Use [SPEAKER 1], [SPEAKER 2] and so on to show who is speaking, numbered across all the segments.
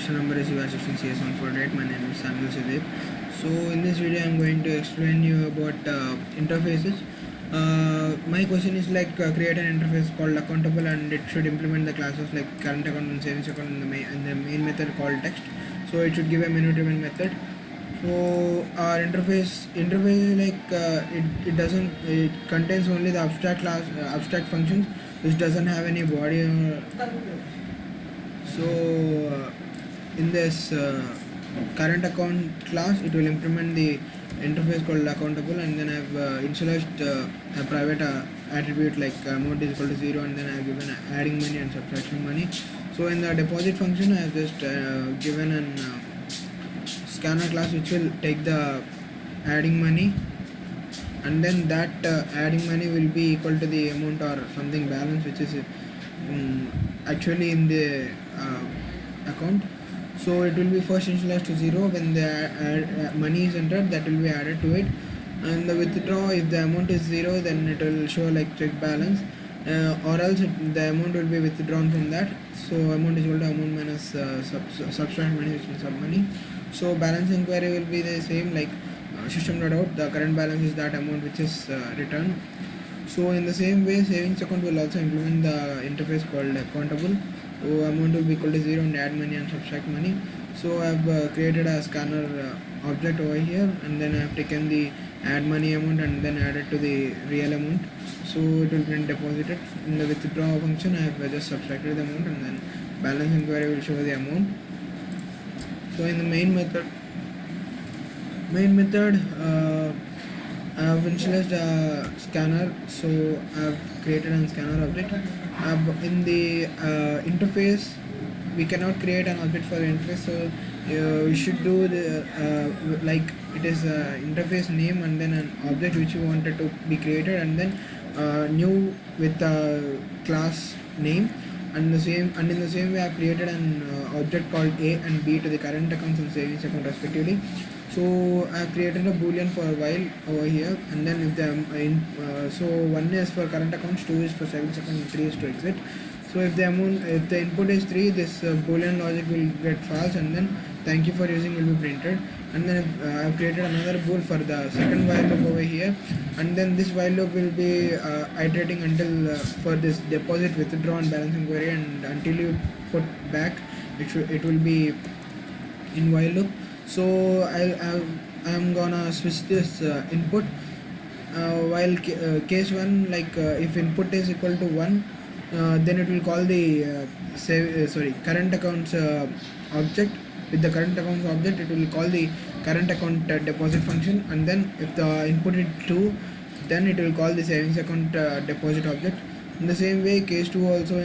[SPEAKER 1] question number is UR16 CS148. My name is Samuel Sudeep. So in this video I'm going to explain you about interfaces. My question is like create an interface called accountable, and it should implement the classes like current account and savings account in the main method called text. So it should give a menu driven method. So our interface is like it contains only the abstract class abstract functions, which doesn't have any body or so in this current account class, it will implement the interface called accountable, and then I've initialized a private attribute like amount is equal to 0, and then I've given adding money and subtraction money. So in the deposit function, I have just given an scanner class which will take the adding money, and then that adding money will be equal to the amount or something balance which is actually in the account. So it will be first initialized to 0 when the money is entered, that will be added to it, and the withdraw, if the amount is 0 then it will show like check balance, or else the amount will be withdrawn from that. So amount is equal to amount minus subtract money, which means sub money. So balance inquiry will be the same like system.out, the current balance is that amount which is returned. So in the same way, savings account will also implement the interface called accountable. So amount will be equal to 0 and add money and subtract money. So I have created a scanner object over here, and then I have taken the add money amount and then added to the real amount. So it will print deposited. In the withdraw function, I have just subtracted the amount, and then balance inquiry will show the amount. So in the main method, I have initialized a scanner. So I have created a scanner object. In the interface, we cannot create an object for the interface, so we should do the like it is interface name and then an object which you wanted to be created, and then new with a class name, and in the same way I have created an object called A and B to the current accounts and savings account respectively. So I have created a boolean for while over here, and then if the so 1 is for current accounts, 2 is for savings account, and 3 is to exit. So if the input is 3, this boolean logic will get false, and then thank you for using will be printed. And then I have created another bool for the second while loop over here, and then this while loop will be iterating until for this deposit, withdraw and balance inquiry, and until you put back, it will be in while loop. So I'm gonna switch this input while case 1, like if input is equal to 1, then it will call the current accounts object. With the current accounts object, it will call the current account deposit function, and then if the input is 2, then it will call the savings account deposit object. In the same way, case 2 also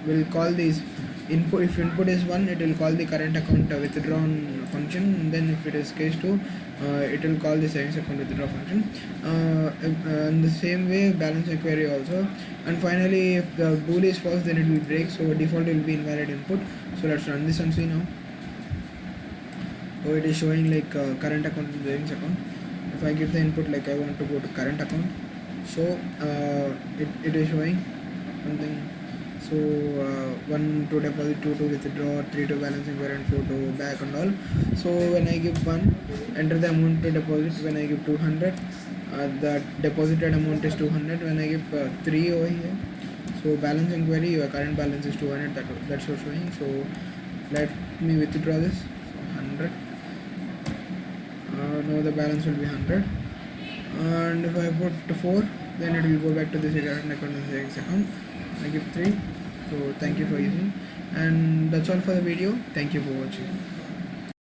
[SPEAKER 1] will call this input. If input is 1, it will call the current account withdrawn function, and then if it is case 2, it will call the savings account withdraw function. In the same way, balance inquiry also. And finally, if the bool is false, then it will break, so default will be invalid input. So let's run this and see now. So it is showing like current account and savings account. If I give the input like I want to go to current account, so it is showing something. So 1 to deposit, 2 to withdraw, 3 to balance inquiry, and 4 to back and all. So when I give 1, enter the amount to deposit. When I give 200, the deposited amount is 200. When I give 3 over here, so balance inquiry, your current balance is 200. That's what showing. So let me withdraw this. So 100. Now the balance will be 100. And if I put 4, then it will go back to the current account and savings account. I give 3. So thank you for using, and that's all for the video. Thank you for watching.